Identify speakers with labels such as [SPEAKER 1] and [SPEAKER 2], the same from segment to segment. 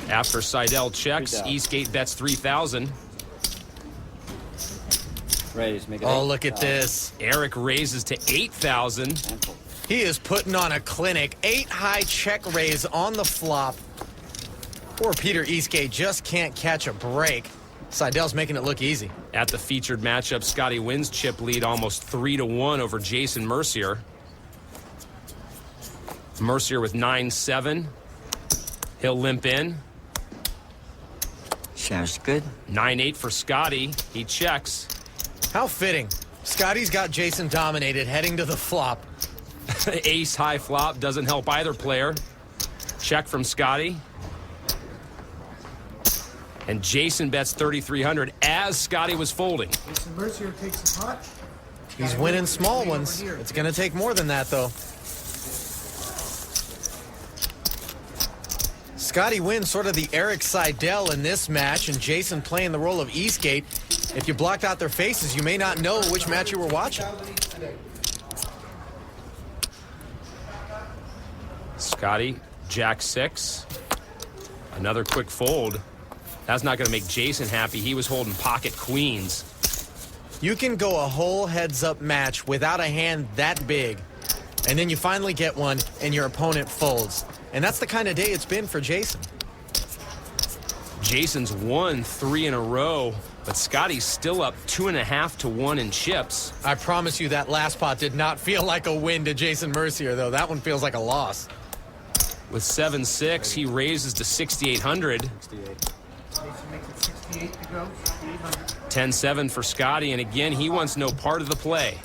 [SPEAKER 1] After Seidel checks, Eastgate bets 3,000.
[SPEAKER 2] Oh, look at this.
[SPEAKER 1] Eric raises to 8,000.
[SPEAKER 2] He is putting on a clinic. 8 high check raise on the flop. Poor Peter Eastgate just can't catch a break. Seidel's making it look easy.
[SPEAKER 1] At the featured matchup, Scotty wins chip lead almost 3-1 over Jason Mercier. Mercier with 9-7. He'll limp in.
[SPEAKER 3] Sounds good.
[SPEAKER 1] 9-8 for Scotty. He checks.
[SPEAKER 2] How fitting. Scotty's got Jason dominated heading to the flop.
[SPEAKER 1] Ace high flop doesn't help either player. Check from Scotty. And Jason bets 3,300 as Scotty was folding.
[SPEAKER 4] Jason Mercier takes a pot.
[SPEAKER 2] He's winning small ones. It's going to take more than that, though. Scotty wins sort of the Eric Seidel in this match, and Jason playing the role of Eastgate. If you blocked out their faces, you may not know which match you were watching.
[SPEAKER 1] Scotty, Jack 6. Another quick fold. That's not going to make Jason happy. He was holding pocket queens.
[SPEAKER 2] You can go a whole heads-up match without a hand that big, and then you finally get one, and your opponent folds. And that's the kind of day it's been for Jason.
[SPEAKER 1] Jason's won 3 in a row, but Scotty's still up 2.5-1 in chips.
[SPEAKER 2] I promise you that last pot did not feel like a win to Jason Mercier, though. That one feels like a loss.
[SPEAKER 1] With 7-6, he raises to 6,800.
[SPEAKER 4] Jason makes it 68 to go. 6,800.
[SPEAKER 1] 10-7 for Scotty, and again, he wants no part of the play.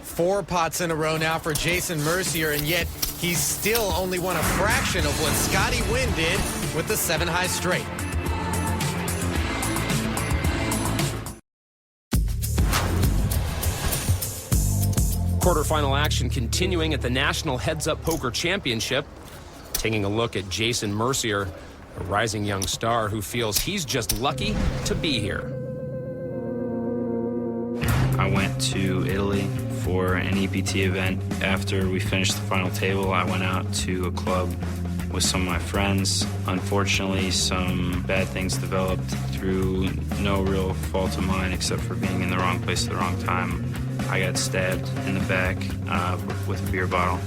[SPEAKER 2] 4 pots in a row now for Jason Mercier, and yet he's still only won a fraction of what Scotty Wynn did with the 7 high straight.
[SPEAKER 1] Quarterfinal action continuing at the National Heads Up Poker Championship. Taking a look at Jason Mercier, a rising young star who feels he's just lucky to be here.
[SPEAKER 5] I went to Italy for an EPT event. After we finished the final table, I went out to a club with some of my friends. Unfortunately, some bad things developed through no real fault of mine except for being in the wrong place at the wrong time. I got stabbed in the back with a beer bottle.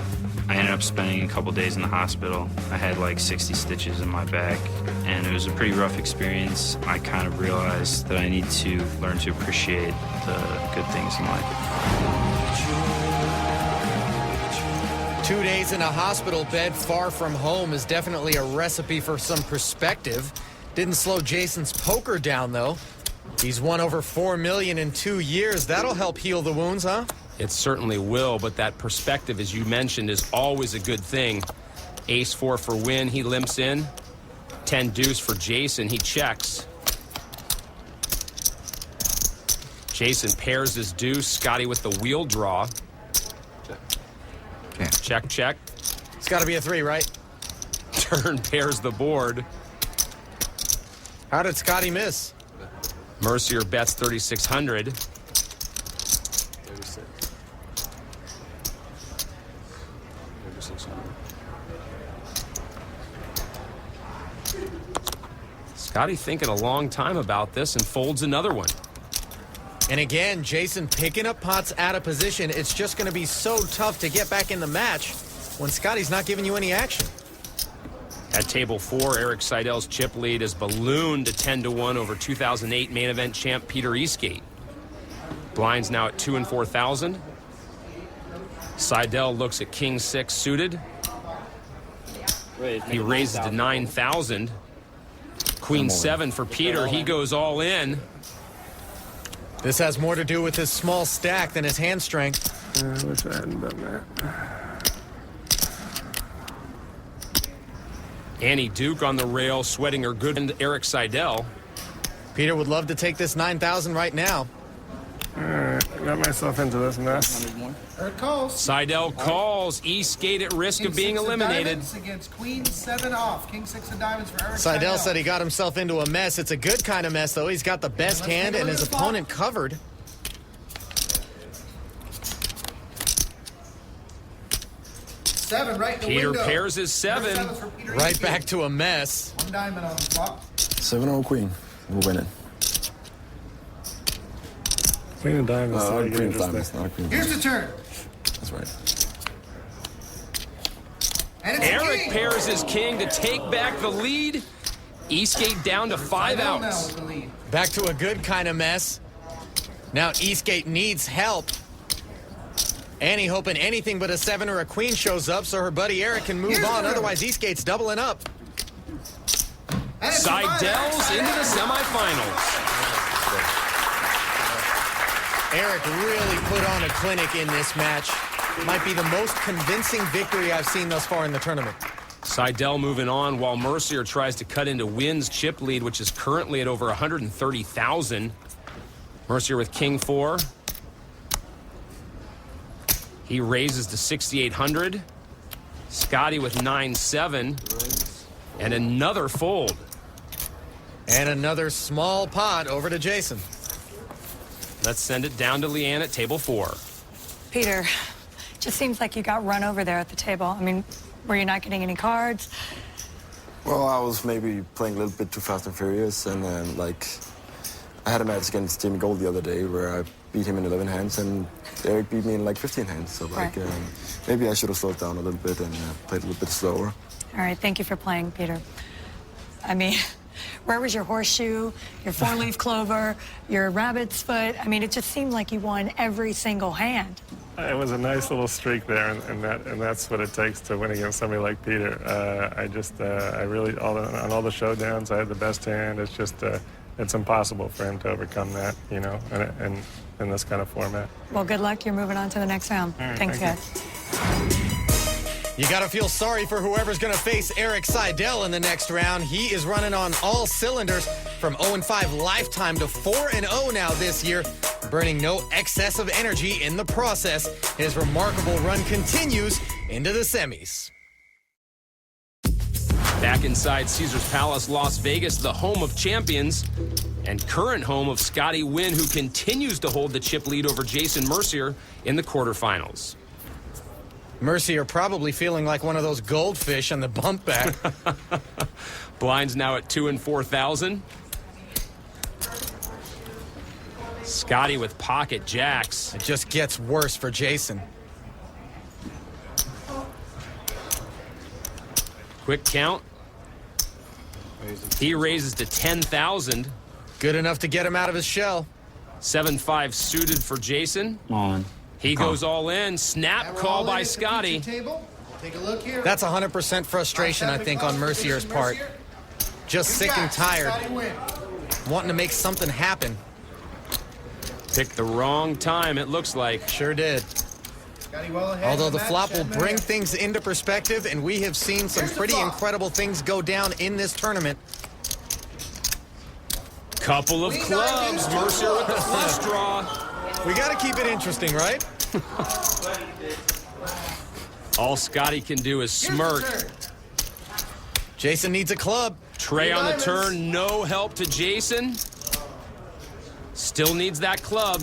[SPEAKER 5] I ended up spending a couple days in the hospital. I had like 60 stitches in my back, and it was a pretty rough experience. I kind of realized that I need to learn to appreciate the good things in life.
[SPEAKER 2] 2 days in a hospital bed far from home is definitely a recipe for some perspective. Didn't slow Jason's poker down, though. He's won over $4 million in 2 years. That'll help heal the wounds, huh?
[SPEAKER 1] It certainly will, but that perspective, as you mentioned, is always a good thing. Ace-4 for Wynn, he limps in. 10 deuce for Jason, he checks. Jason pairs his deuce, Scotty with the wheel draw.
[SPEAKER 3] Okay.
[SPEAKER 1] Check, check.
[SPEAKER 2] It's got to be a 3, right?
[SPEAKER 1] Turn pairs the board.
[SPEAKER 2] How did Scotty miss?
[SPEAKER 1] Mercier bets 3,600.
[SPEAKER 6] 36. 3600.
[SPEAKER 1] Scotty thinking a long time about this and folds another one.
[SPEAKER 2] And again, Jason picking up pots out of position. It's just going to be so tough to get back in the match when Scotty's not giving you any action.
[SPEAKER 1] At table 4, Eric Seidel's chip lead is ballooned to 10-1 over 2008 main event champ Peter Eastgate. Blinds now at 2 and 4,000. Seidel looks at King 6 suited. He raises to 9,000. Queen 7 for Peter. He goes all in.
[SPEAKER 2] This has more to do with his small stack than his hand strength.
[SPEAKER 6] I wish I hadn't done that.
[SPEAKER 1] Annie Duke on the rail, sweating her good friend Eric Seidel.
[SPEAKER 2] Peter would love to take this 9,000 right now.
[SPEAKER 6] All right, I got myself into this mess.
[SPEAKER 4] Eric calls.
[SPEAKER 1] Seidel calls. Eastgate at risk
[SPEAKER 4] King
[SPEAKER 1] of being
[SPEAKER 4] 6 of
[SPEAKER 1] eliminated.
[SPEAKER 4] diamonds against Queen 7 off. King 6 of diamonds for Eric
[SPEAKER 2] Seidel said he got himself into a mess. It's a good kind of mess, though. He's got the best
[SPEAKER 4] Let's
[SPEAKER 2] hand
[SPEAKER 4] take a
[SPEAKER 2] and
[SPEAKER 4] look
[SPEAKER 2] his
[SPEAKER 4] at the
[SPEAKER 2] opponent covered.
[SPEAKER 4] 7 right in the
[SPEAKER 1] Peter
[SPEAKER 4] window.
[SPEAKER 1] pairs his 7.
[SPEAKER 4] Number 7 for Peter
[SPEAKER 2] Right
[SPEAKER 4] Eastgate.
[SPEAKER 2] back to a mess.
[SPEAKER 4] 1 diamond on the flop.
[SPEAKER 3] 7-0 queen. We'll win it.
[SPEAKER 6] Queen of diamonds. so you get
[SPEAKER 3] Queen of
[SPEAKER 6] interesting.
[SPEAKER 3] diamonds, not queen of
[SPEAKER 4] Here's the turn.
[SPEAKER 3] diamonds. That's right.
[SPEAKER 4] And it's a
[SPEAKER 1] Eric
[SPEAKER 4] king.
[SPEAKER 1] pairs his king to take back the lead. Eastgate down to 5
[SPEAKER 4] Now
[SPEAKER 1] outs.
[SPEAKER 4] with the lead.
[SPEAKER 2] Back to a good kind of mess. Now Eastgate needs help. Annie hoping anything but a 7 or a queen shows up so her buddy Eric can move
[SPEAKER 4] Here's the
[SPEAKER 2] on.
[SPEAKER 4] river.
[SPEAKER 2] Otherwise, Eastgate's doubling up.
[SPEAKER 4] And it's a 5 out.
[SPEAKER 1] Seidel's into the semifinals.
[SPEAKER 2] Eric really put on a clinic in this match. Might be the most convincing victory I've seen thus far in the tournament.
[SPEAKER 1] Seidel moving on while Mercier tries to cut into Wynn's chip lead, which is currently at over 130,000. Mercier with king 4. He raises to 6,800. Scotty with 9-7. And another fold.
[SPEAKER 2] And another small pot over to Jason.
[SPEAKER 1] Let's send it down to Leanne at table 4.
[SPEAKER 7] Peter, just seems like you got run over there at the table. I mean, were you not getting any cards?
[SPEAKER 3] Well, I was maybe playing a little bit too fast and furious, and then, I had a match against Jamie Gold the other day where I beat him in 11 hands, and Eric beat me in 15 hands. So,
[SPEAKER 7] Right.
[SPEAKER 3] maybe I should have slowed down a little bit and played a little bit slower.
[SPEAKER 7] All right, thank you for playing, Peter. I mean, where was your horseshoe, your 4-leaf clover, your rabbit's foot? I mean, it just seemed like you won every single hand.
[SPEAKER 6] It was a nice little streak there, and that's what it takes to win against somebody like Peter. I really, on all the showdowns, I had the best hand. It's just, it's impossible for him to overcome that, and in this kind of format.
[SPEAKER 7] Well, good luck. You're moving on to the next round.
[SPEAKER 6] All right,
[SPEAKER 7] Thanks,
[SPEAKER 6] thank
[SPEAKER 7] guys.
[SPEAKER 2] You gotta feel sorry for whoever's gonna face Eric Seidel in the next round. He is running on all cylinders from 0-5 lifetime to 4-0 now this year, burning no excess of energy in the process. His remarkable run continues into the semis.
[SPEAKER 1] Back inside Caesars Palace, Las Vegas, the home of champions and current home of Scotty Wynn, who continues to hold the chip lead over Jason Mercier in the quarterfinals.
[SPEAKER 2] Mercier probably feeling like one of those goldfish on the bump back.
[SPEAKER 1] Blinds now at 2 and 4,000. Scotty with pocket jacks.
[SPEAKER 2] It just gets worse for Jason.
[SPEAKER 1] Quick count. He raises to 10,000.
[SPEAKER 2] Good enough to get him out of his shell.
[SPEAKER 1] 7-5 suited for Jason.
[SPEAKER 5] On.
[SPEAKER 1] He goes all in. Snap
[SPEAKER 4] Now we're
[SPEAKER 1] call
[SPEAKER 4] all in
[SPEAKER 1] by
[SPEAKER 4] at the
[SPEAKER 1] Scotty.
[SPEAKER 4] feature table. Take a look here.
[SPEAKER 2] That's 100% frustration, I think, on Mercier's part. Just sick and tired,
[SPEAKER 4] Scotty Wynn.
[SPEAKER 2] wanting to make something happen.
[SPEAKER 1] Picked the wrong time, it looks like.
[SPEAKER 2] Sure did.
[SPEAKER 4] Scotty well ahead
[SPEAKER 2] Although
[SPEAKER 4] in
[SPEAKER 2] the
[SPEAKER 4] match,
[SPEAKER 2] flop will
[SPEAKER 4] 7
[SPEAKER 2] bring
[SPEAKER 4] minutes.
[SPEAKER 2] things into perspective, and we have seen some
[SPEAKER 4] Here's the
[SPEAKER 2] pretty
[SPEAKER 4] flop.
[SPEAKER 2] incredible things go down in this tournament.
[SPEAKER 1] Couple of
[SPEAKER 4] Queen
[SPEAKER 1] clubs.
[SPEAKER 4] nine,
[SPEAKER 1] Mercier with the flush draw.
[SPEAKER 2] We got to keep it interesting, right?
[SPEAKER 1] All Scotty can do is
[SPEAKER 4] Here's the
[SPEAKER 1] smirk.
[SPEAKER 4] turn.
[SPEAKER 2] Jason needs a club.
[SPEAKER 1] Trey on the
[SPEAKER 4] diamonds.
[SPEAKER 1] turn, no help to Jason. Still needs that club.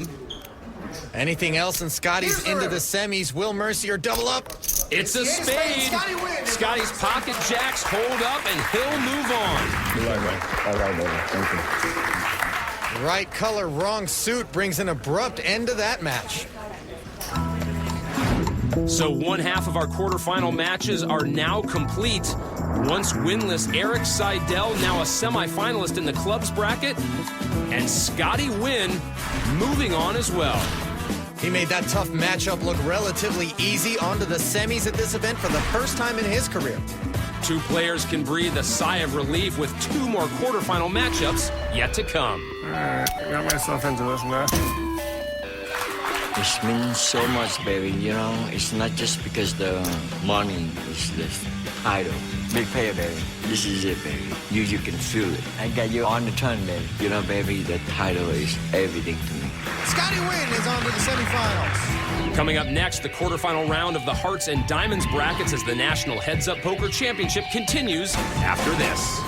[SPEAKER 2] Anything else, and Scotty's
[SPEAKER 4] Here's the
[SPEAKER 2] into
[SPEAKER 4] river.
[SPEAKER 2] the semis. Will Mercier double up?
[SPEAKER 1] It's a
[SPEAKER 4] Yes,
[SPEAKER 1] spade.
[SPEAKER 4] Scotty wins.
[SPEAKER 1] Scotty's pocket jacks hold up, and he'll move on.
[SPEAKER 3] All right, baby. Thank you.
[SPEAKER 2] Right color, wrong suit brings an abrupt end to that match.
[SPEAKER 1] So one half of our quarterfinal matches are now complete. Once winless Eric Seidel, now a semifinalist in the clubs bracket, and Scotty Wynn moving on as well.
[SPEAKER 2] He made that tough matchup look relatively easy onto the semis at this event for the first time in his career.
[SPEAKER 1] Two players can breathe a sigh of relief with 2 more quarterfinal matchups yet to come.
[SPEAKER 6] All right, I got myself into this mess.
[SPEAKER 8] It means so much, baby. It's not just because the money is the title. Big player, baby. This is it, baby. You can feel it. I got you on the turn, baby. Baby, the title is everything to me.
[SPEAKER 2] Scotty Wynn is on to the semifinals.
[SPEAKER 1] Coming up next, the quarterfinal round of the Hearts and Diamonds brackets as the National Heads Up Poker Championship continues after this.